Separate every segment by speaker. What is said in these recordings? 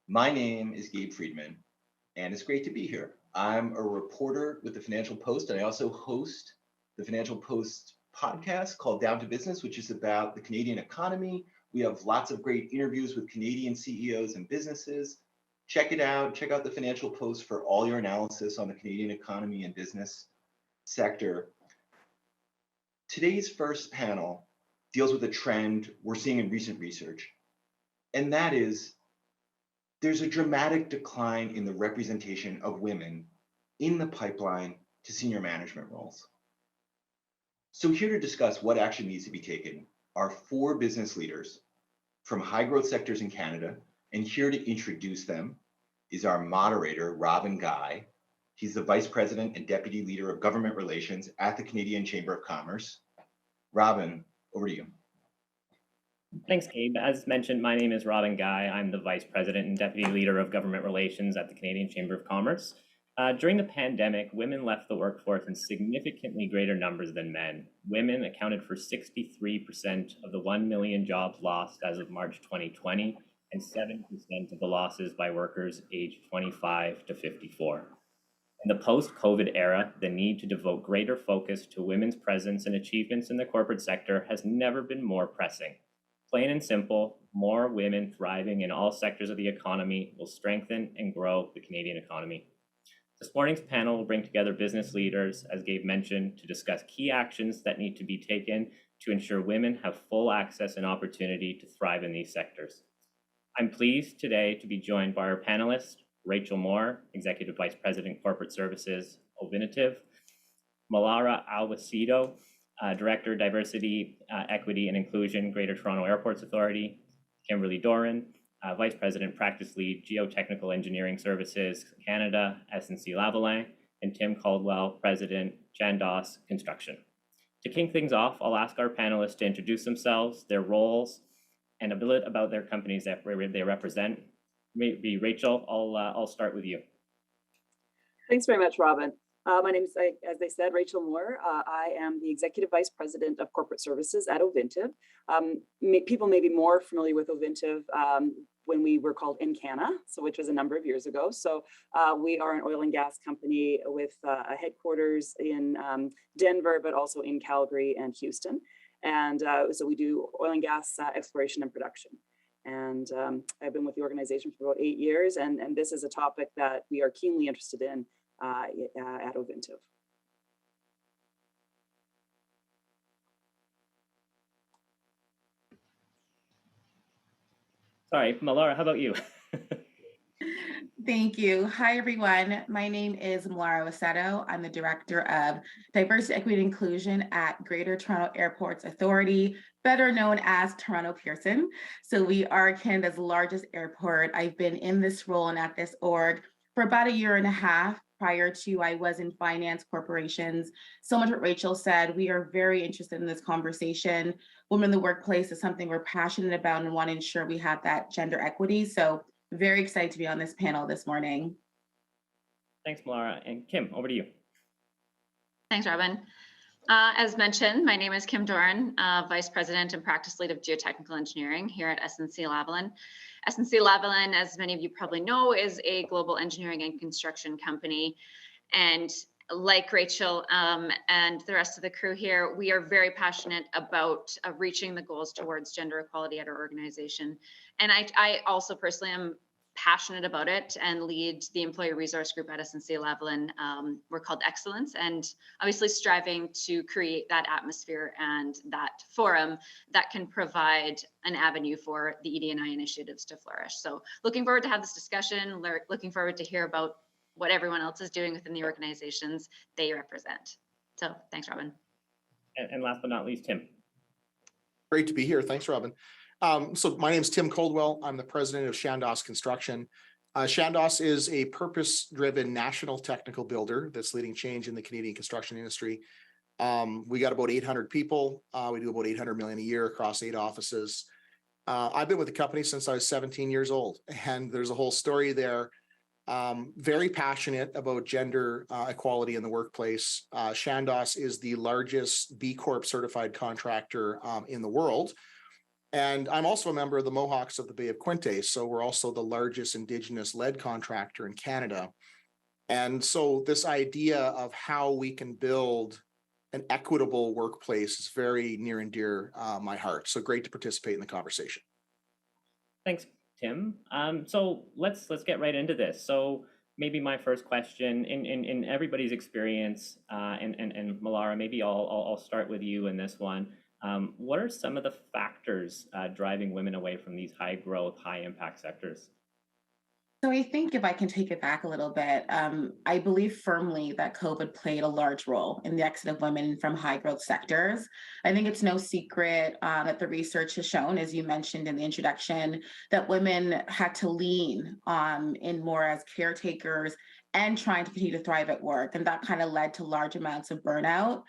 Speaker 1: My name is Gabe Friedman, and it's great to be here. I'm a reporter with the Financial Post, and I also host the Financial Post podcast called Down to Business, which is about the Canadian economy. We have lots of great interviews with Canadian CEOs and businesses. Check it out. Check out the Financial Post for all your analysis on the Canadian economy and business sector. Today's first panel deals with a trend we're seeing in recent research, and that is there's a dramatic decline in the representation of women in the pipeline to senior management roles. So here to discuss what action needs to be taken are four business leaders from high growth sectors in Canada, and here to introduce them is our moderator, Robin Guy. He's the Vice President and Deputy Leader of Government Relations at the Canadian Chamber of Commerce. Robin, over to you.
Speaker 2: Thanks, Gabe. As mentioned, my name is Robin Guy. I'm the Vice President and Deputy Leader of Government Relations at the Canadian Chamber of Commerce. During the pandemic, women left the workforce in significantly greater numbers than men. Women accounted for 63% of the 1 million jobs lost as of March 2020, and 7% of the losses by workers aged 25 to 54. In the post-COVID era, the need to devote greater focus to women's presence and achievements in the corporate sector has never been more pressing. Plain and simple, more women thriving in all sectors of the economy will strengthen and grow the Canadian economy. This morning's panel will bring together business leaders, as Gabe mentioned, to discuss key actions that need to be taken to ensure women have full access and opportunity to thrive in these sectors. I'm pleased today to be joined by our panelists, Rachel Moore, Executive Vice President, Corporate Services, Ovintiv, Molara Awosedo, Director, Diversity, Equity and Inclusion, Greater Toronto Airports Authority, Kimberly Doran, Vice President, Practice Lead, Geotechnical Engineering Services, Canada, SNC-Lavalin, and Tim Coldwell, President, Chandos Construction. To kick things off, I'll ask our panelists to introduce themselves, their roles, and a bit about their companies that they represent. Maybe Rachel, I'll start with you.
Speaker 3: Thanks very much, Robin. My name is, as they said, Rachel Moore. I am the Executive Vice President of Corporate Services at Ovintiv. People may be more familiar with Ovintiv when we were called Encana, which was a number of years ago. So we are an oil and gas company with a headquarters in Denver, but also in Calgary and Houston. And so we do oil and gas exploration and production. And I've been with the organization for about 8 years, and this is a topic that we are keenly interested in at Ovintiv.
Speaker 2: Sorry, Molara, how about you?
Speaker 4: Thank you. Hi, everyone. My name is Molara Awosedo. I'm the Director of Diversity, Equity, and Inclusion at Greater Toronto Airports Authority, better known as Toronto Pearson. So we are Canada's largest airport. I've been in this role and at this org for about 1.5 years. Prior to, I was in finance corporations. So much what Rachel said, we are very interested in this conversation. Women in the workplace is something we're passionate about and want to ensure we have that gender equity. So very excited to be on this panel this morning.
Speaker 2: Thanks, Molara. And Kim, over to you.
Speaker 5: Thanks, Robin. As mentioned, my name is Kim Doran, Vice President and Practice Lead of Geotechnical Engineering here at SNC-Lavalin. SNC-Lavalin, as many of you probably know, is a global engineering and construction company. And like Rachel and the rest of the crew here, we are very passionate about reaching the goals towards gender equality at our organization. And I also personally am passionate about it and lead the employee resource group at SNC-Lavalin. We're called Excellence, and obviously striving to create that atmosphere and that forum that can provide an avenue for the ED&I initiatives to flourish. So looking forward to have this discussion, looking forward to hear about what everyone else is doing within the organizations they represent. So thanks, Robin.
Speaker 2: And last but not least, Tim.
Speaker 6: Great to be here. Thanks, Robin. So my name is Tim Coldwell. I'm the president of Chandos Construction. Chandos is a purpose-driven national technical builder that's leading change in the Canadian construction industry. We got about 800 people. We do about 800 million a year across 8 offices. I've been with the company since I was 17 years old, and there's a whole story there. Very passionate about gender equality in the workplace. Chandos is the largest B Corp certified contractor in the world. And I'm also a member of the Mohawks of the Bay of Quinte. So we're also the largest Indigenous led contractor in Canada. And so this idea of how we can build an equitable workplace is very near and dear my heart. So great to participate in the conversation.
Speaker 2: Thanks, Tim. So let's get right into this. So maybe my first question, in everybody's experience, and Molara, maybe I'll start with you in this one. What are some of the factors driving women away from these high growth, high impact sectors?
Speaker 4: So I think if I can take it back a little bit, I believe firmly that COVID played a large role in the exit of women from high growth sectors. I think it's no secret that the research has shown, as you mentioned in the introduction, that women had to lean in more as caretakers and trying to continue to thrive at work. And that kind of led to large amounts of burnout.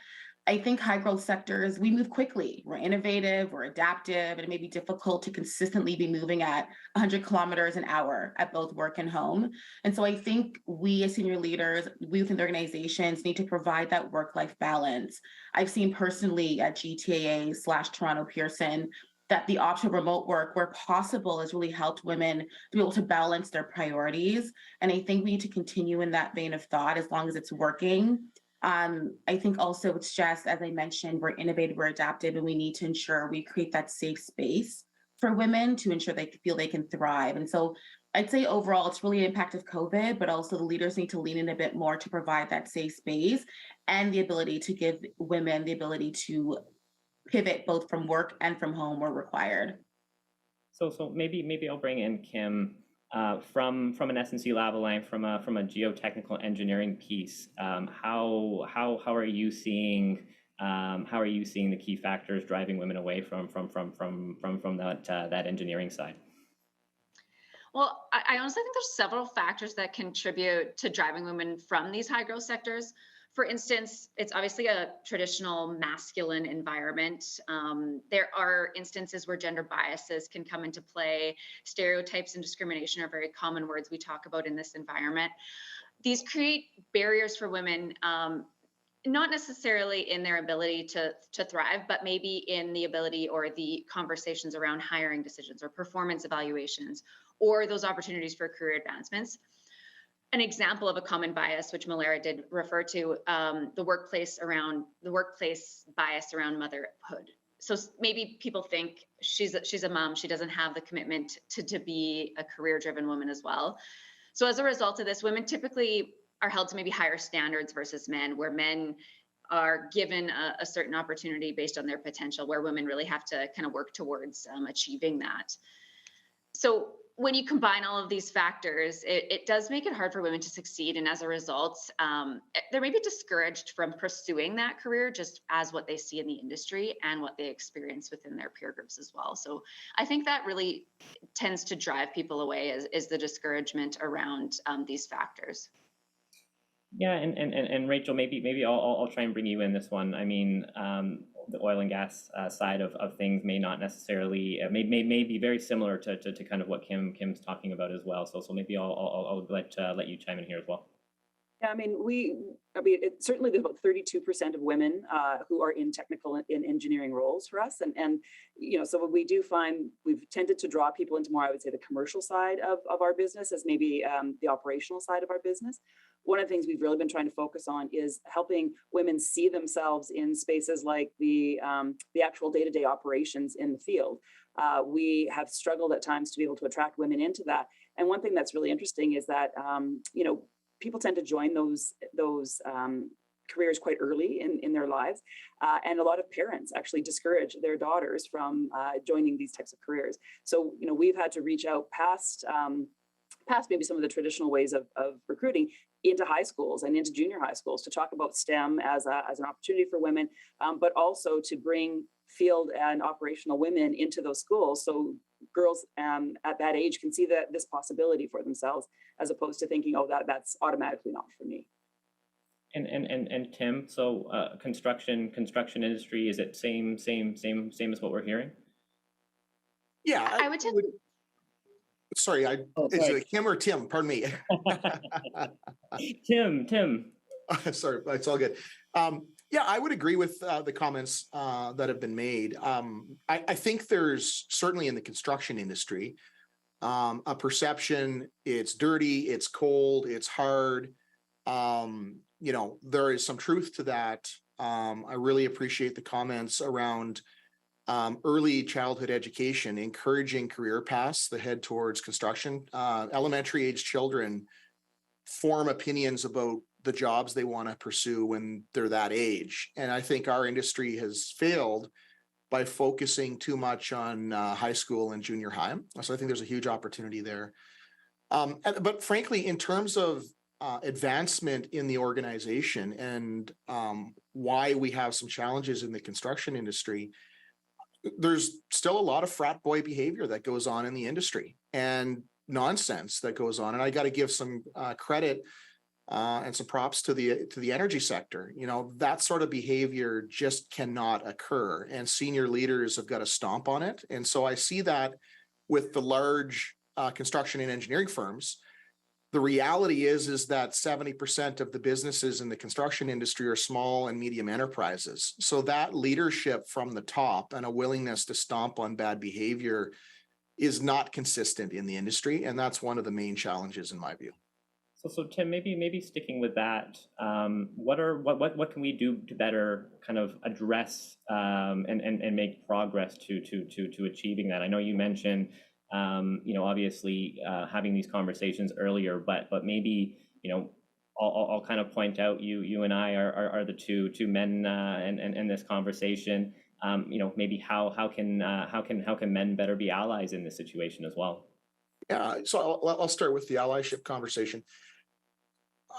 Speaker 4: I think high growth sectors, we move quickly. We're innovative, we're adaptive, and it may be difficult to consistently be moving at 100 kilometers an hour at both work and home. And so I think we as senior leaders, we within the organizations need to provide that work-life balance. I've seen personally at GTAA/Toronto Pearson that the option of remote work where possible has really helped women to be able to balance their priorities. And I think we need to continue in that vein of thought as long as it's working. I think also it's just, as I mentioned, we're innovative, we're adaptive, and we need to ensure we create that safe space for women to ensure they feel they can thrive. And so I'd say overall, it's really an impact of COVID, but also the leaders need to lean in a bit more to provide that safe space and the ability to give women the ability to pivot both from work and from home where required.
Speaker 2: So maybe I'll bring in Kim. From an SNC-Lavalin, from a geotechnical engineering piece, how are you seeing the key factors driving women away from that engineering side?
Speaker 5: Well, I honestly think there's several factors that contribute to driving women from these high growth sectors. For instance, it's obviously a traditional masculine environment. There are instances where gender biases can come into play. Stereotypes and discrimination are very common words we talk about in this environment. These create barriers for women, not necessarily in their ability to thrive, but maybe in the ability or the conversations around hiring decisions or performance evaluations, or those opportunities for career advancements. An example of a common bias, which Molara did refer to, the workplace bias around motherhood. So maybe people think she's a mom, she doesn't have the commitment to be a career-driven woman as well. So as a result of this, women typically are held to maybe higher standards versus men, where men are given a certain opportunity based on their potential, where women really have to kind of work towards achieving that. So when you combine all of these factors, it does make it hard for women to succeed. And as a result, they're maybe discouraged from pursuing that career just as what they see in the industry and what they experience within their peer groups as well. So I think that really tends to drive people away is the discouragement around these factors.
Speaker 2: Yeah, and Rachel, maybe I'll try and bring you in this one. I mean, the oil and gas side of things may not necessarily may be very similar to kind of what Kim's talking about as well. So maybe I'll let you chime in here as well.
Speaker 3: Yeah, I mean, certainly there's about 32% of women who are in technical in engineering roles for us. And so what we do find, we've tended to draw people into more, I would say, the commercial side of our business as maybe the operational side of our business. One of the things we've really been trying to focus on is helping women see themselves in spaces like the actual day-to-day operations in the field. We have struggled at times to be able to attract women into that. And one thing that's really interesting is that, people tend to join those careers quite early in their lives. And a lot of parents actually discourage their daughters from joining these types of careers. So, we've had to reach out past maybe some of the traditional ways of recruiting into high schools and into junior high schools to talk about STEM as an opportunity for women, but also to bring field and operational women into those schools. So girls at that age can see this possibility for themselves, as opposed to thinking, oh, that's automatically not for me.
Speaker 2: And Tim, so construction industry, is it same as what we're hearing?
Speaker 6: Yeah,
Speaker 5: I would tell you.
Speaker 6: Sorry, is it Kim or Tim? Pardon me.
Speaker 2: Tim.
Speaker 6: Sorry, it's all good. Yeah, I would agree with the comments that have been made. I think there's certainly in the construction industry a perception it's dirty, it's cold, it's hard. There is some truth to that. I really appreciate the comments around early childhood education, encouraging career paths that head towards construction. Elementary age children form opinions about the jobs they want to pursue when they're that age. And I think our industry has failed by focusing too much on high school and junior high. So I think there's a huge opportunity there. But frankly, in terms of advancement in the organization and why we have some challenges in the construction industry, there's still a lot of frat boy behavior that goes on in the industry and nonsense that goes on. And I got to give some credit and some props to the energy sector. That sort of behavior just cannot occur, and senior leaders have got to stomp on it. And so I see that with the large construction and engineering firms. The reality is that 70% of the businesses in the construction industry are small and medium enterprises. So that leadership from the top and a willingness to stomp on bad behavior is not consistent in the industry. And that's one of the main challenges in my view.
Speaker 2: So Tim, maybe sticking with that, what can we do to better kind of address and make progress to achieving that? I know you mentioned obviously having these conversations earlier, but maybe I'll kind of point out you and I are the two men in this conversation. Maybe how can men better be allies in this situation as well?
Speaker 6: Yeah, so I'll start with the allyship conversation.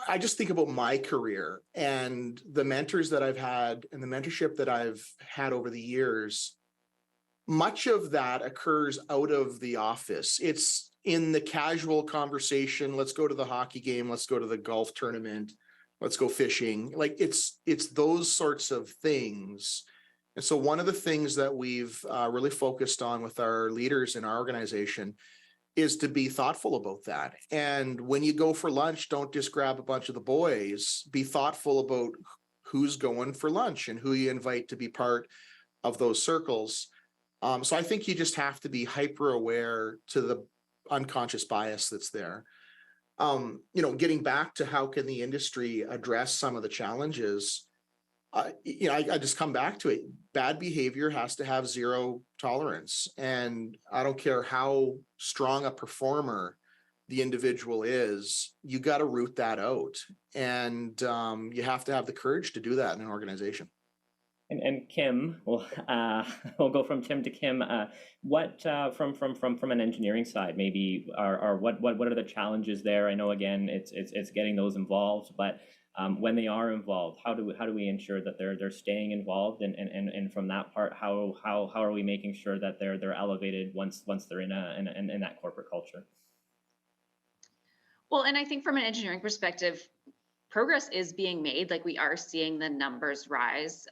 Speaker 6: I just think about my career and the mentors that I've had and the mentorship that I've had over the years. Much of that occurs out of the office. It's in the casual conversation. Let's go to the hockey game. Let's go to the golf tournament. Let's go fishing. Like it's those sorts of things. And so one of the things that we've really focused on with our leaders in our organization is to be thoughtful about that. And when you go for lunch, don't just grab a bunch of the boys. Be thoughtful about who's going for lunch and who you invite to be part of those circles. So I think you just have to be hyper aware to the unconscious bias that's there. Getting back to how can the industry address some of the challenges, I just come back to it. Bad behavior has to have zero tolerance. And I don't care how strong a performer the individual is, you got to root that out. And you have to have the courage to do that in an organization.
Speaker 2: And Kim, we'll go from Tim to Kim. What from an engineering side, maybe what are the challenges there? I know again it's getting those involved, but when they are involved, how do we ensure that they're staying involved, and from that part, how are we making sure that they're elevated once they're in that corporate culture?
Speaker 5: Well, and I think from an engineering perspective, progress is being made. Like we are seeing the numbers rise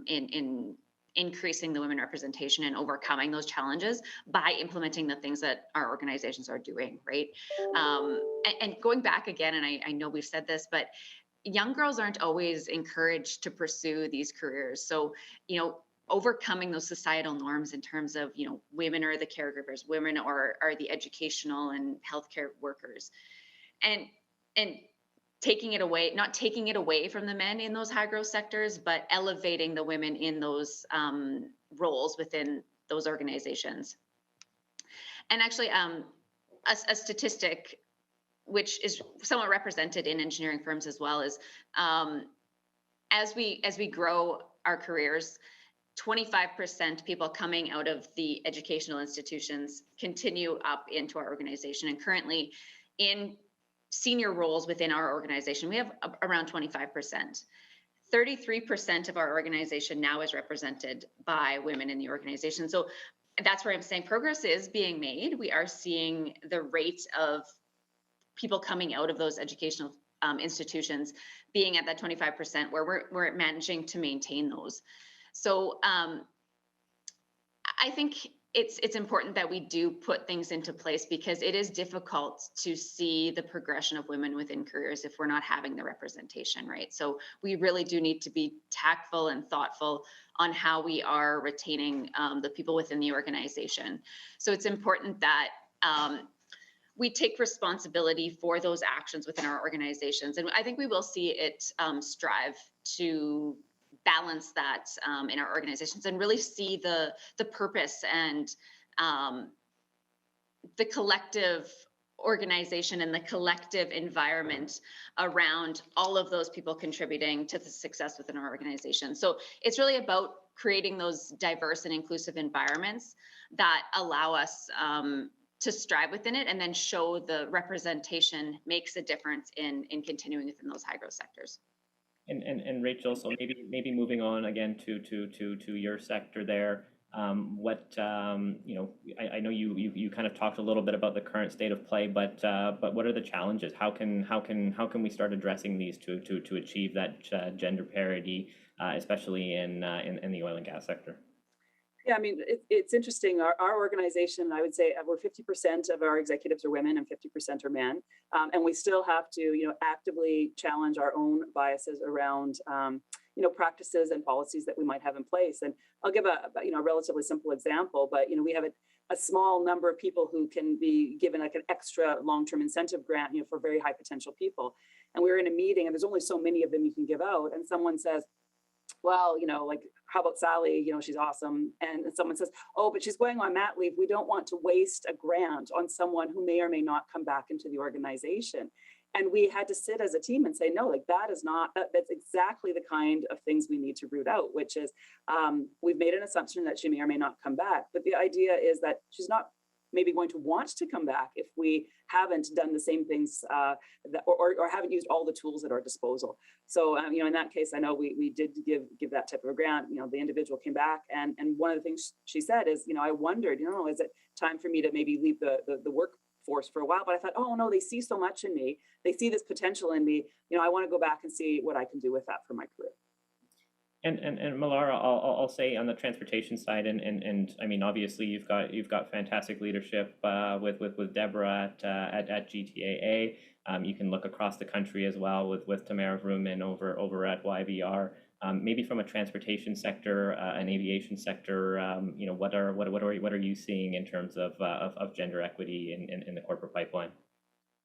Speaker 5: in increasing the women representation and overcoming those challenges by implementing the things that our organizations are doing, right? And going back again, and I know we've said this, but young girls aren't always encouraged to pursue these careers. So, overcoming those societal norms in terms of, women are the caregivers, women are the educational and healthcare workers, and taking it away, not taking it away from the men in those high growth sectors, but elevating the women in those roles within those organizations. And actually, a statistic which is somewhat represented in engineering firms as well is as we grow our careers, 25% people coming out of the educational institutions continue up into our organization. And currently in senior roles within our organization, we have around 25%. 33% of our organization now is represented by women in the organization. So that's where I'm saying progress is being made. We are seeing the rate of people coming out of those educational institutions being at that 25%, where we're managing to maintain those. So I think it's important that we do put things into place, because it is difficult to see the progression of women within careers if we're not having the representation, right? So we really do need to be tactful and thoughtful on how we are retaining the people within the organization. So it's important that we take responsibility for those actions within our organizations. And I think we will see it strive to balance that in our organizations, and really see the purpose and the collective organization and the collective environment around all of those people contributing to the success within our organization. So it's really about creating those diverse and inclusive environments that allow us to strive within it, and then show the representation makes a difference in continuing within those high growth sectors.
Speaker 2: And Rachel, so maybe moving on again to your sector there. What you know, I know you kind of talked a little bit about the current state of play, but what are the challenges? How can we start addressing these to achieve that gender parity, especially in the oil and gas sector?
Speaker 3: Yeah, I mean, it's interesting. Our organization, I would say we're 50% of our executives are women and 50% are men. And we still have to, actively challenge our own biases around, practices and policies that we might have in place. And I'll give a relatively simple example, but, we have a small number of people who can be given like an extra long-term incentive grant, for very high potential people. And we were in a meeting, and there's only so many of them you can give out. And someone says, well, how about Sally? She's awesome. And someone says, oh, but she's going on mat leave. We don't want to waste a grant on someone who may or may not come back into the organization. And we had to sit as a team and say, no, like that's exactly the kind of things we need to root out, which is we've made an assumption that she may or may not come back. But the idea is that she's not maybe going to want to come back if we haven't done the same things or haven't used all the tools at our disposal. So, in that case, I know we did give that type of a grant. The individual came back, and one of the things she said is, I wondered, is it time for me to maybe leave the workforce for a while? But I thought, oh no, they see so much in me. They see this potential in me. I want to go back and see what I can do with that for my career.
Speaker 2: And Molara, I'll say on the transportation side, and I mean, obviously you've got fantastic leadership with Deborah at GTAA. You can look across the country as well with Tamara Vrooman over at YVR. Maybe from a transportation sector, an aviation sector, what are you seeing in terms of gender equity in the corporate pipeline?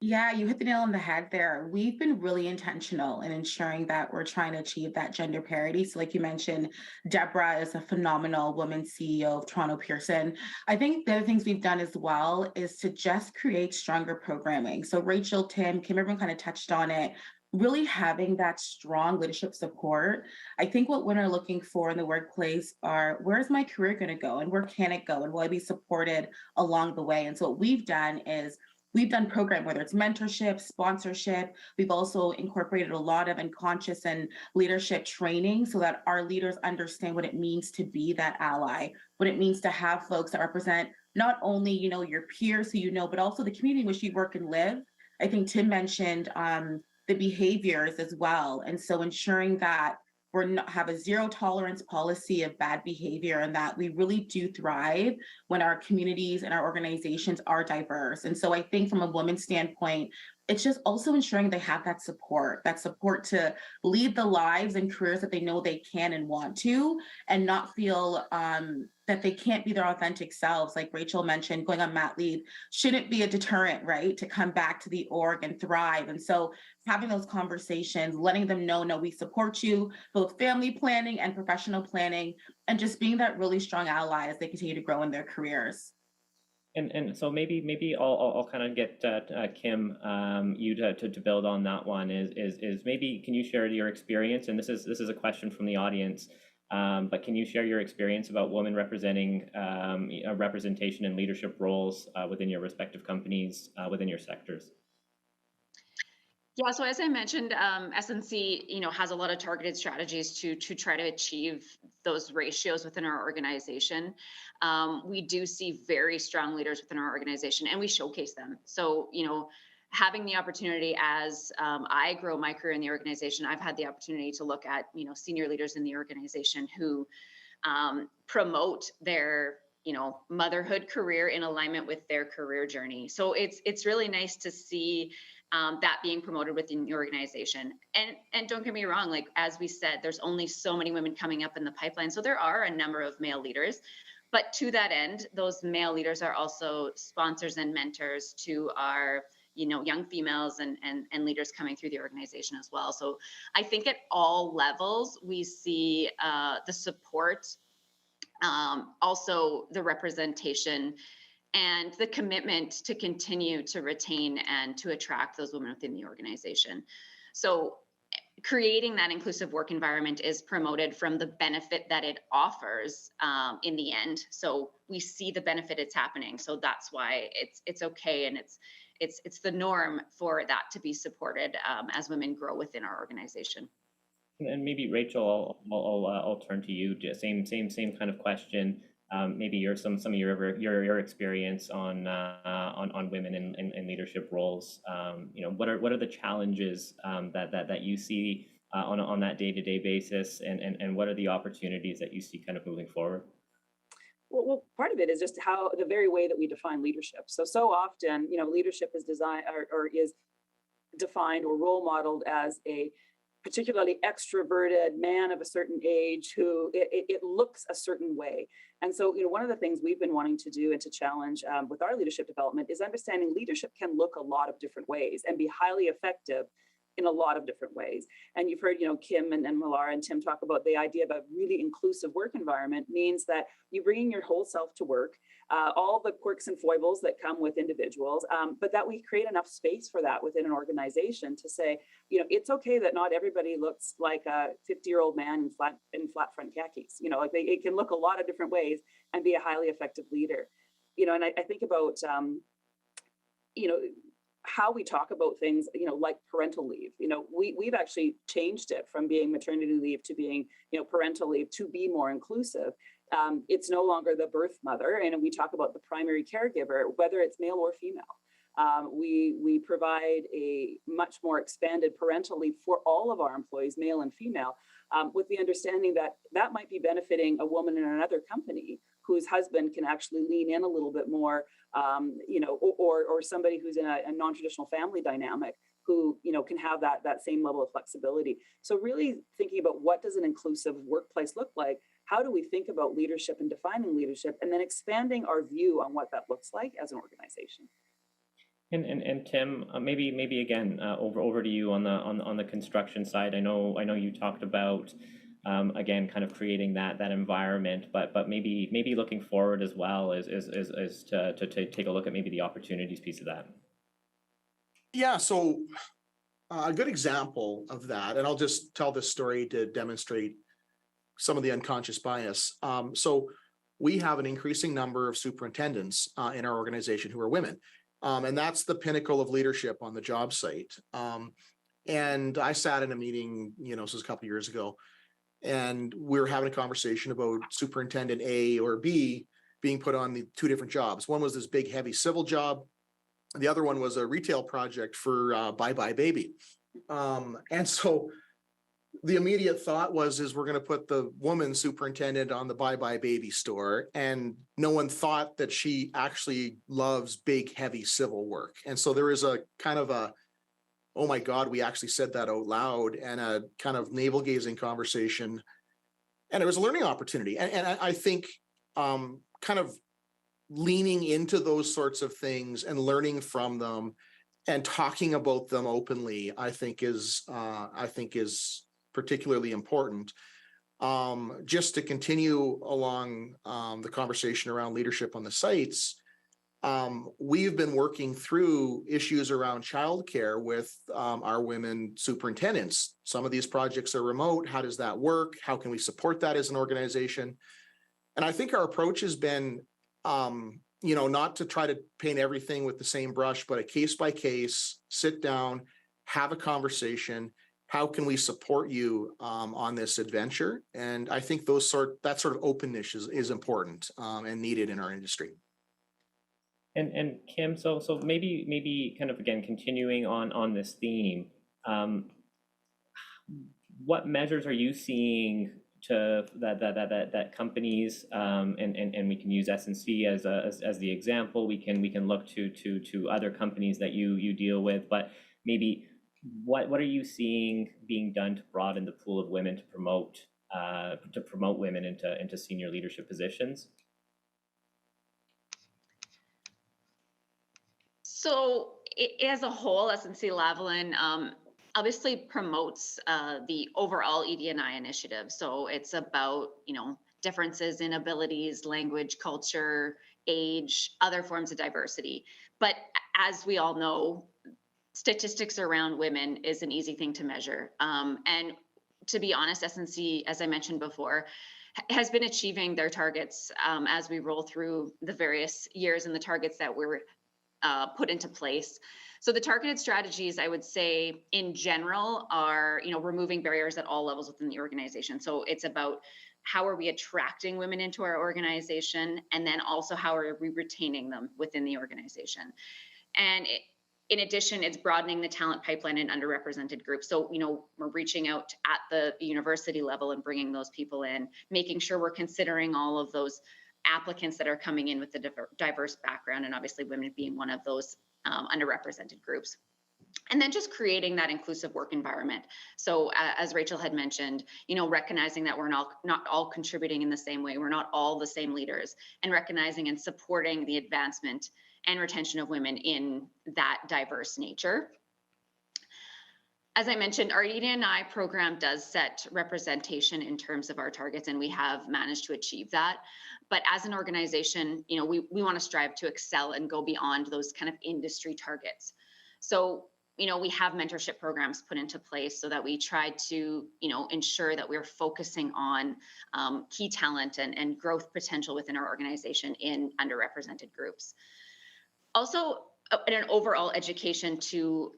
Speaker 4: Yeah, you hit the nail on the head there. We've been really intentional in ensuring that we're trying to achieve that gender parity. So like you mentioned, Deborah is a phenomenal woman CEO of Toronto Pearson. I think the other things we've done as well is to just create stronger programming. So Rachel, Tim, Kim, everyone kind of touched on it. Really having that strong leadership support. I think what women are looking for in the workplace are, where's my career going to go and where can it go? And will I be supported along the way? And so what we've done is we've done program, whether it's mentorship, sponsorship. We've also incorporated a lot of unconscious and leadership training so that our leaders understand what it means to be that ally, what it means to have folks that represent not only, your peers who but also the community in which you work and live. I think Tim mentioned the behaviors as well. And so ensuring that have a zero tolerance policy of bad behavior, and that we really do thrive when our communities and our organizations are diverse. And so I think from a woman's standpoint, it's just also ensuring they have that support to lead the lives and careers that they know they can and want to, and not feel that they can't be their authentic selves. Like Rachel mentioned, going on mat leave shouldn't be a deterrent, right, to come back to the org and thrive. And so having those conversations, letting them know, no, we support you, both family planning and professional planning, and just being that really strong ally as they continue to grow in their careers.
Speaker 2: And so maybe I'll kind of get Kim, you to build on that one. Is maybe, can you share your experience? And this is a question from the audience. But can you share your experience about women representing representation in leadership roles within your respective companies, within your sectors?
Speaker 5: Yeah, so as I mentioned, SNC, has a lot of targeted strategies to try to achieve those ratios within our organization. We do see very strong leaders within our organization, and we showcase them. So, having the opportunity as I grow my career in the organization, I've had the opportunity to look at, senior leaders in the organization who promote their motherhood career in alignment with their career journey. So it's really nice to see that being promoted within the organization. And don't get me wrong, like as we said, there's only so many women coming up in the pipeline. So there are a number of male leaders. But to that end, those male leaders are also sponsors and mentors to our young females and leaders coming through the organization as well. So I think at all levels, we see the support, also the representation, and the commitment to continue to retain and to attract those women within the organization. So creating that inclusive work environment is promoted from the benefit that it offers in the end. So we see the benefit it's happening. So that's why it's okay, and it's the norm for that to be supported as women grow within our organization.
Speaker 2: And maybe Rachel, I'll turn to you. Same kind of question. Maybe some of your experience on women in leadership roles. What are the challenges that you see on that day-to-day basis, and what are the opportunities that you see kind of moving forward?
Speaker 3: Well, part of it is just how the very way that we define leadership. So often, leadership is designed or is defined or role modeled as a particularly extroverted man of a certain age who it looks a certain way. And so, one of the things we've been wanting to do and to challenge with our leadership development is understanding leadership can look a lot of different ways and be highly effective in a lot of different ways. And you've heard, Kim and Molara and Tim talk about the idea of a really inclusive work environment means that you bring your whole self to work, all the quirks and foibles that come with individuals, but that we create enough space for that within an organization to say, it's okay that not everybody looks like a 50-year-old man in flat front khakis. It can look a lot of different ways and be a highly effective leader. And I think about, how we talk about things, like parental leave. We've actually changed it from being maternity leave to being, parental leave to be more inclusive. It's no longer the birth mother, and we talk about the primary caregiver, whether it's male or female. We provide a much more expanded parental leave for all of our employees, male and female, with the understanding that that might be benefiting a woman in another company whose husband can actually lean in a little bit more, or somebody who's in a non-traditional family dynamic who, can have that same level of flexibility. So really thinking about what does an inclusive workplace look like? How do we think about leadership and defining leadership, and then expanding our view on what that looks like as an organization?
Speaker 2: And Tim, maybe again over to you on the construction side. I know you talked about again kind of creating that environment, but maybe looking forward as well is to take a look at maybe the opportunities piece of that.
Speaker 6: Yeah, so a good example of that, and I'll just tell this story to demonstrate some of the unconscious bias. So we have an increasing number of superintendents in our organization who are women. And that's the pinnacle of leadership on the job site. And I sat in a meeting, this was a couple of years ago, and we were having a conversation about superintendent A or B being put on the two different jobs. One was this big, heavy civil job. The other one was a retail project for Bye Bye Baby. And so the immediate thought is we're going to put the woman superintendent on the Bye Bye Baby store, and no one thought that she actually loves big, heavy civil work. And so there is a kind of oh my God, we actually said that out loud, and a kind of navel gazing conversation. And it was a learning opportunity. And I think kind of leaning into those sorts of things and learning from them and talking about them openly, I think is particularly important. Just to continue along the conversation around leadership on the sites, we've been working through issues around childcare with our women superintendents. Some of these projects are remote. How does that work? How can we support that as an organization? And I think our approach has been, not to try to paint everything with the same brush, but a case by case, sit down, have a conversation. How can we support you on this adventure? And I think that sort of openness is important and needed in our industry.
Speaker 2: And Kim, so maybe kind of again continuing on this theme, what measures are you seeing that companies and we can use SNC as the example. We can look to other companies that you deal with, but maybe what are you seeing being done to broaden the pool of women to promote women into senior leadership positions?
Speaker 5: So as a whole, SNC-Lavalin obviously promotes the overall ED&I initiative. So it's about, differences in abilities, language, culture, age, other forms of diversity. But as we all know, statistics around women is an easy thing to measure. And to be honest, SNC, as I mentioned before, has been achieving their targets as we roll through the various years and the targets that were put into place. So the targeted strategies, I would say, in general, are removing barriers at all levels within the organization. So it's about how are we attracting women into our organization, and then also how are we retaining them within the organization. And in addition, it's broadening the talent pipeline in underrepresented groups. So, we're reaching out at the university level and bringing those people in, making sure we're considering all of those applicants that are coming in with a diverse background, and obviously women being one of those underrepresented groups. And then just creating that inclusive work environment. So as Rachel had mentioned, recognizing that we're not all contributing in the same way, we're not all the same leaders, and recognizing and supporting the advancement and retention of women in that diverse nature. As I mentioned, our ED&I program does set representation in terms of our targets, and we have managed to achieve that. But as an organization, we want to strive to excel and go beyond those kind of industry targets. So, we have mentorship programs put into place so that we try to, ensure that we're focusing on key talent and growth potential within our organization in underrepresented groups. Also, an overall education to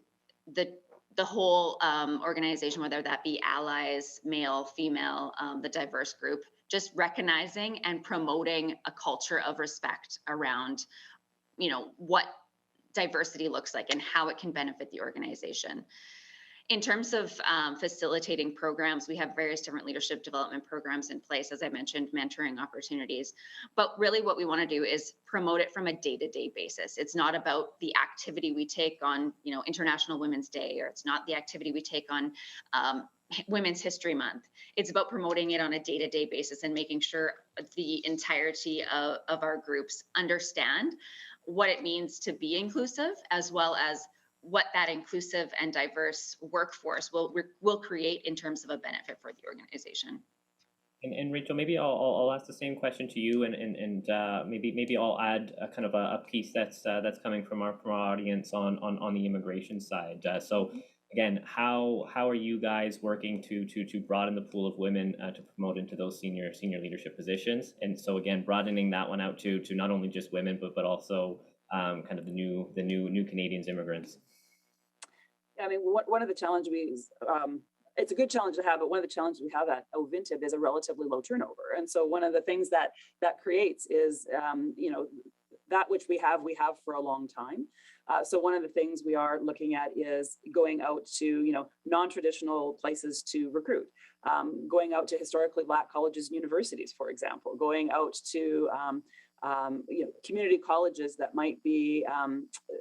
Speaker 5: the whole organization, whether that be allies, male, female, the diverse group, just recognizing and promoting a culture of respect around, what diversity looks like and how it can benefit the organization. In terms of facilitating programs, we have various different leadership development programs in place, as I mentioned, mentoring opportunities. But really what we want to do is promote it from a day-to-day basis. It's not about the activity we take on, International Women's Day, or it's not the activity we take on Women's History Month. It's about promoting it on a day-to-day basis and making sure the entirety of our groups understand what it means to be inclusive, as well as what that inclusive and diverse workforce will create in terms of a benefit for the organization.
Speaker 2: And Rachel, maybe I'll ask the same question to you, and maybe I'll add a kind of a piece that's coming from our audience on the immigration side. So again, how are you guys working to broaden the pool of women to promote into those senior leadership positions? And so again, broadening that one out to not only just women, but also kind of the new Canadians, immigrants.
Speaker 3: I mean, one of the challenges it's a good challenge to have, but one of the challenges we have at Ovintiv is a relatively low turnover. And so one of the things that creates is, that which we have for a long time. So one of the things we are looking at is going out to, non-traditional places to recruit, going out to historically Black colleges and universities, for example, going out to, community colleges that might be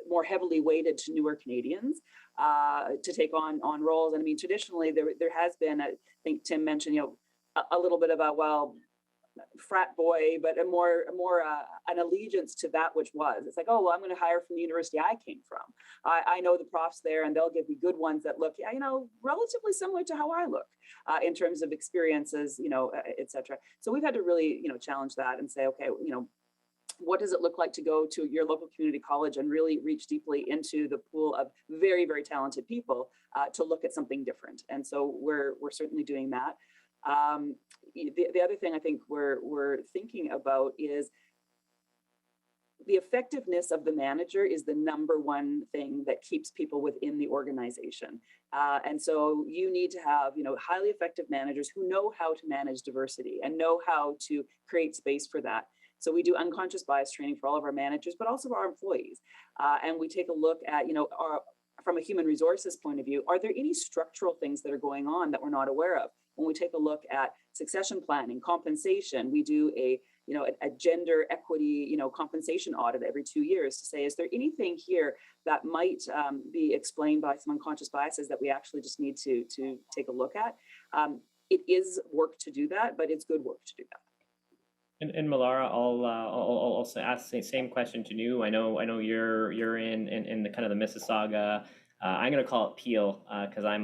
Speaker 3: more heavily weighted to newer Canadians to take on roles. And I mean, traditionally, there has been, I think Tim mentioned, a little bit about, frat boy, but a more an allegiance to that which was. It's like, oh, well, I'm going to hire from the university I came from. I know the profs there, and they'll give me good ones that look, relatively similar to how I look in terms of experiences, et cetera. So we've had to really, challenge that and say, okay, what does it look like to go to your local community college and really reach deeply into the pool of very, very talented people to look at something different? And so we're certainly doing that. The other thing I think we're thinking about is the effectiveness of the manager is the number one thing that keeps people within the organization. And so you need to have, highly effective managers who know how to manage diversity and know how to create space for that. So we do unconscious bias training for all of our managers, but also our employees. And we take a look at, from a human resources point of view, are there any structural things that are going on that we're not aware of? when we take a look at succession planning, compensation, we do a gender equity, compensation audit every 2 years to say, is there anything here that might be explained by some unconscious biases that we actually just need to take a look at? It is work to do that, but it's good work to do that.
Speaker 2: And Molara, I'll also ask the same question to you. I know you're in the kind of the Mississauga. I'm gonna call it Peel because I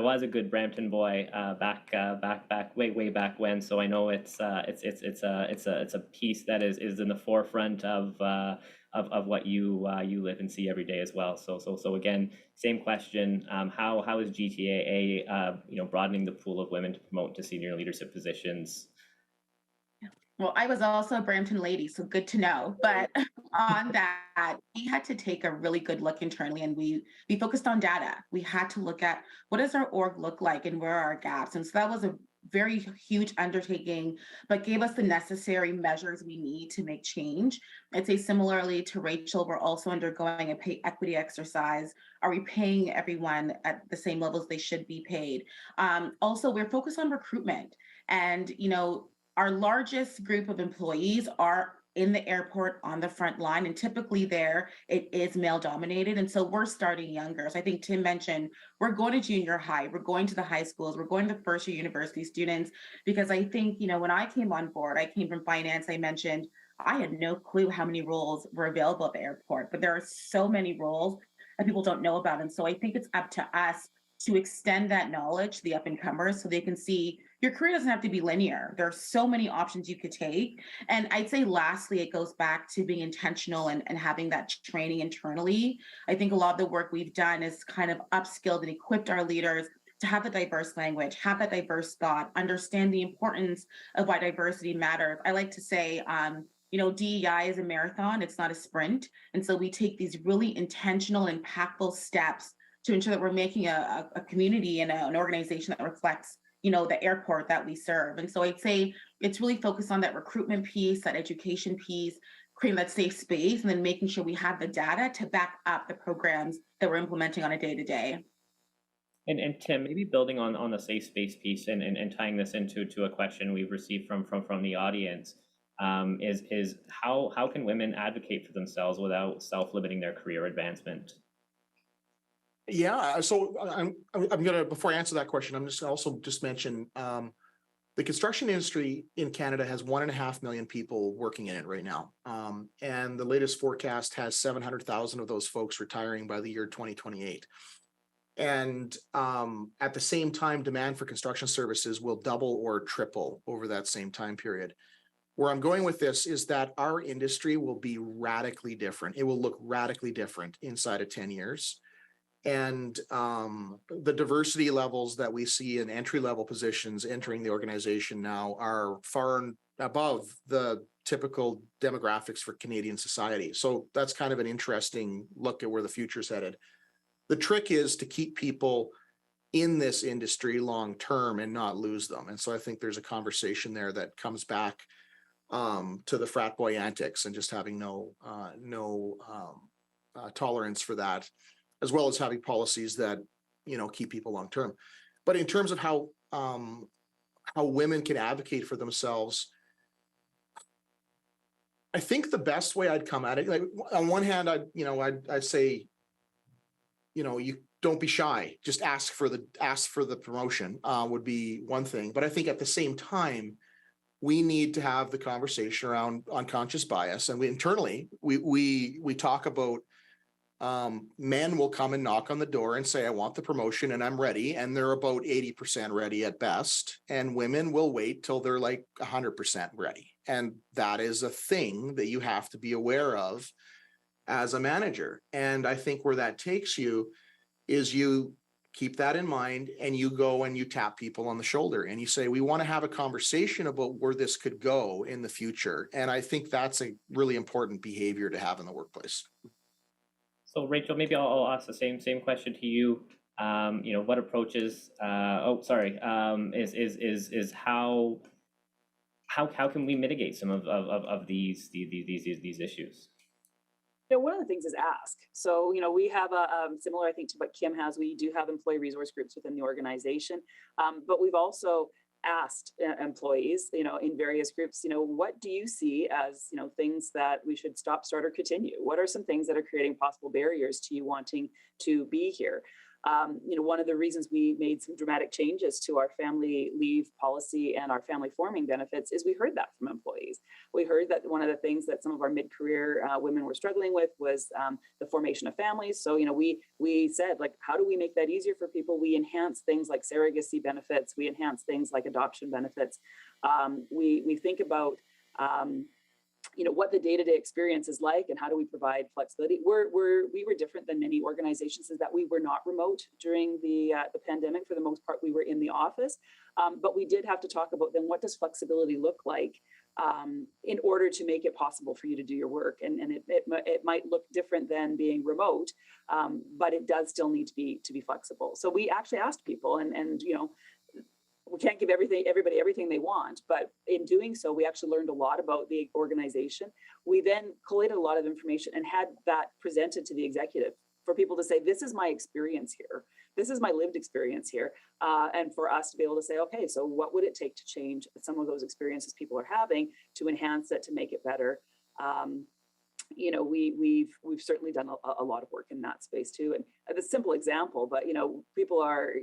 Speaker 2: was a good Brampton boy back way back when. So I know it's a piece that is in the forefront of what you live and see every day as well. So again, same question. How is GTAA broadening the pool of women to promote to senior leadership positions?
Speaker 4: Well, I was also a Brampton lady, so good to know. But on that, we had to take a really good look internally, and we focused on data. We had to look at what does our org look like and where are our gaps. And so that was a very huge undertaking, but gave us the necessary measures we need to make change. I'd say similarly to Rachel, we're also undergoing a pay equity exercise. Are we paying everyone at the same levels they should be paid? Also, we're focused on recruitment, and our largest group of employees are in the airport on the front line, and typically there it is male dominated. And so we're starting younger. So I think Tim mentioned we're going to junior high, we're going to the high schools, we're going to first year university students, because I think, when I came on board, I came from finance. I mentioned I had no clue how many roles were available at the airport, but there are so many roles that people don't know about. And so I think it's up to us to extend that knowledge to the up and comers so they can see your career doesn't have to be linear. There are so many options you could take. And I'd say lastly, it goes back to being intentional and having that training internally. I think a lot of the work we've done is kind of upskilled and equipped our leaders to have the diverse language, have that diverse thought, understand the importance of why diversity matters. I like to say, DEI is a marathon, it's not a sprint. And so we take these really intentional, impactful steps to ensure that we're making a community and an organization that reflects the airport that we serve. And so I'd say it's really focused on that recruitment piece, that education piece, creating that safe space, and then making sure we have the data to back up the programs that we're implementing on a day-to-day.
Speaker 2: And Tim, maybe building on the safe space piece and tying this into a question we've received from the audience, is how can women advocate for themselves without self-limiting their career advancement?
Speaker 6: Yeah, so I'm gonna, before I answer that question, I'm just also mention the construction industry in Canada has 1.5 million people working in it right now, and the latest forecast has 700,000 of those folks retiring by the year 2028. And at the same time, demand for construction services will double or triple over that same time period. Where I'm going with this is that our industry will be radically different. It will look radically different inside of 10 years. And the diversity levels that we see in entry-level positions entering the organization now are far above the typical demographics for Canadian society. So that's kind of an interesting look at where the future's headed. The trick is to keep people in this industry long-term and not lose them. And so I think there's a conversation there that comes back to the frat boy antics and just having no tolerance for that, as well as having policies that, keep people long term. But in terms of how women can advocate for themselves, I think the best way I'd come at it, like on one hand, I'd say, you don't be shy, just ask for the promotion would be one thing. But I think at the same time, we need to have the conversation around unconscious bias, and we talk about. Men will come and knock on the door and say, I want the promotion and I'm ready. And they're about 80% ready at best. And women will wait till they're like 100% ready. And that is a thing that you have to be aware of as a manager. And I think where that takes you is you keep that in mind and you go and you tap people on the shoulder and you say, we want to have a conversation about where this could go in the future. And I think that's a really important behavior to have in the workplace.
Speaker 2: So Rachel, maybe I'll ask the same question to you. What approaches? Is how can we mitigate some of these issues?
Speaker 3: one of the things is ask. So, we have a similar, I think, to what Kim has. We do have employee resource groups within the organization, but we've also asked employees, in various groups, what do you see as, things that we should stop, start, or continue? What are some things that are creating possible barriers to you wanting to be here? One of the reasons we made some dramatic changes to our family leave policy and our family forming benefits is we heard that from employees. We heard that one of the things that some of our mid-career women were struggling with was the formation of families. So, we said, like, how do we make that easier for people? We enhance things like surrogacy benefits. We enhance things like adoption benefits. We think about what the day-to-day experience is like and how do we provide flexibility. We were different than many organizations, is that we were not remote during the pandemic. For the most part, we were in the office, but we did have to talk about then what does flexibility look like in order to make it possible for you to do your work. And it might look different than being remote, but it does still need to be flexible. So we actually asked people, and we can't give everybody everything they want, but in doing so, we actually learned a lot about the organization. We then collated a lot of information and had that presented to the executive for people to say, this is my experience here. This is my lived experience here. And for us to be able to say, okay, so what would it take to change some of those experiences people are having to enhance it, to make it better? We've certainly done a lot of work in that space too. And a simple example, but people are,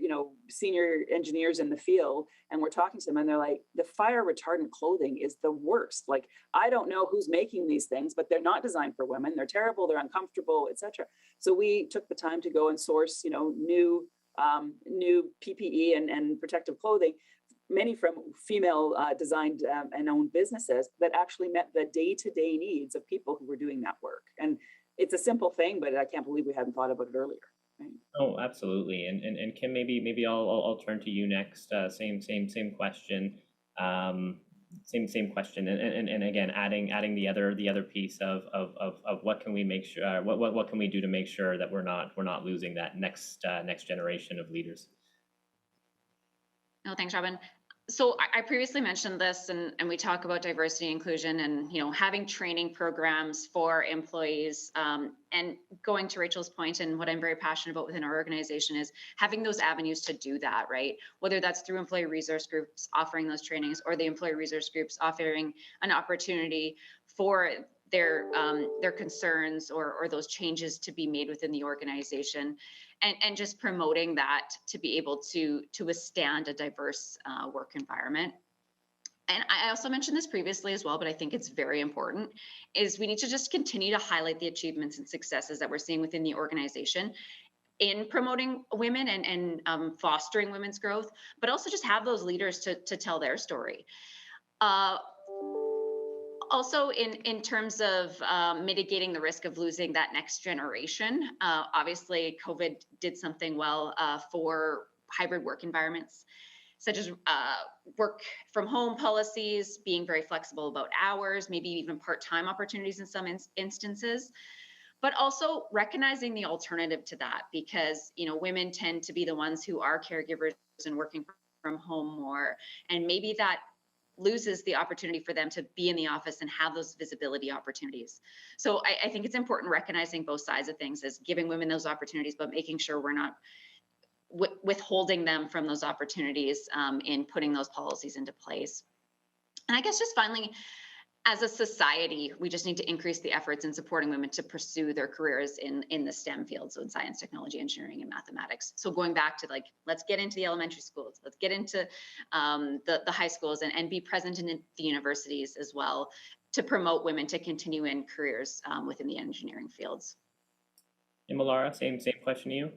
Speaker 3: senior engineers in the field, and we're talking to them and they're like, the fire retardant clothing is the worst. Like, I don't know who's making these things, but they're not designed for women. They're terrible, they're uncomfortable, etc. So we took the time to go and source, new PPE and protective clothing, many from female designed and owned businesses that actually met the day-to-day needs of people who were doing that work. And it's a simple thing, but I can't believe we hadn't thought about it earlier. Right?
Speaker 2: Oh, absolutely. And Kim, maybe I'll turn to you next. Same question. Same question. And again, adding the other piece of what can we make sure, what can we do to make sure that we're not losing that next generation of leaders.
Speaker 5: No, thanks, Robin. So I previously mentioned this, and we talk about diversity and inclusion, and having training programs for employees, and going to Rachel's point, and what I'm very passionate about within our organization is having those avenues to do that, right? Whether that's through employee resource groups offering those trainings, or the employee resource groups offering an opportunity for their concerns or those changes to be made within the organization, and just promoting that to be able to withstand a diverse work environment. And I also mentioned this previously as well, but I think it's very important, is we need to just continue to highlight the achievements and successes that we're seeing within the organization in promoting women and fostering women's growth, but also just have those leaders to tell their story. Also, in terms of mitigating the risk of losing that next generation, obviously COVID did something well for hybrid work environments, such as work from home policies, being very flexible about hours, maybe even part-time opportunities in some instances, but also recognizing the alternative to that, because women tend to be the ones who are caregivers and working from home more, and maybe that loses the opportunity for them to be in the office and have those visibility opportunities. So I think it's important recognizing both sides of things, as giving women those opportunities, but making sure we're not withholding them from those opportunities in putting those policies into place. And I guess just finally, as a society, we just need to increase the efforts in supporting women to pursue their careers in the STEM fields, so in science, technology, engineering, and mathematics. So going back to let's get into the elementary schools, let's get into the high schools, and be present in the universities as well, to promote women to continue in careers within the engineering fields.
Speaker 2: And Molara, same question to you.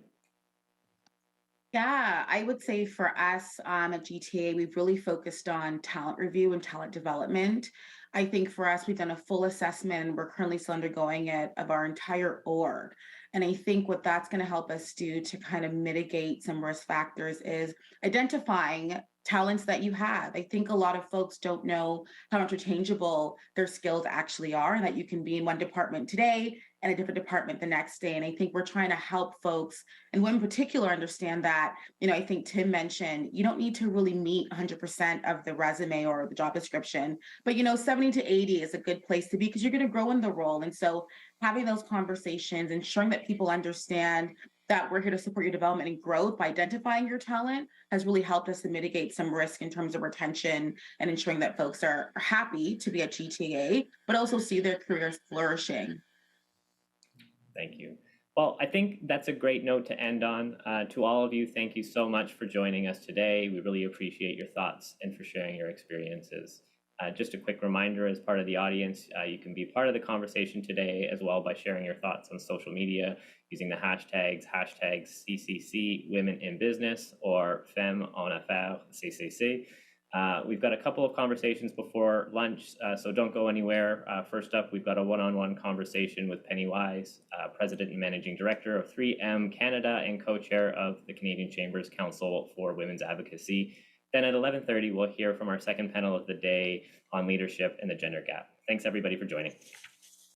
Speaker 4: Yeah, I would say for us at GTA, we've really focused on talent review and talent development. I think for us, we've done a full assessment. We're currently still undergoing it of our entire org. And I think what that's going to help us do to kind of mitigate some risk factors is identifying talents that you have. I think a lot of folks don't know how interchangeable their skills actually are, and that you can be in one department today in a different department the next day. And I think we're trying to help folks, and women in particular, understand that, I think Tim mentioned, you don't need to really meet 100% of the resume or the job description, but 70 to 80 is a good place to be because you're going to grow in the role. And so having those conversations, ensuring that people understand that we're here to support your development and growth by identifying your talent has really helped us to mitigate some risk in terms of retention and ensuring that folks are happy to be at GTA, but also see their careers flourishing.
Speaker 2: Thank you. Well, I think that's a great note to end on. To all of you, thank you so much for joining us today. We really appreciate your thoughts and for sharing your experiences. Just a quick reminder, as part of the audience, you can be part of the conversation today as well by sharing your thoughts on social media using the hashtags CCC Women in Business or Femmes en Affaires CCC. We've got a couple of conversations before lunch, so don't go anywhere. First up, we've got a one-on-one conversation with Penny Wise, President and Managing Director of 3M Canada and co-chair of the Canadian Chamber's Council for Women's Advocacy. Then at 11:30, we'll hear from our second panel of the day on leadership and the gender gap. Thanks everybody for joining.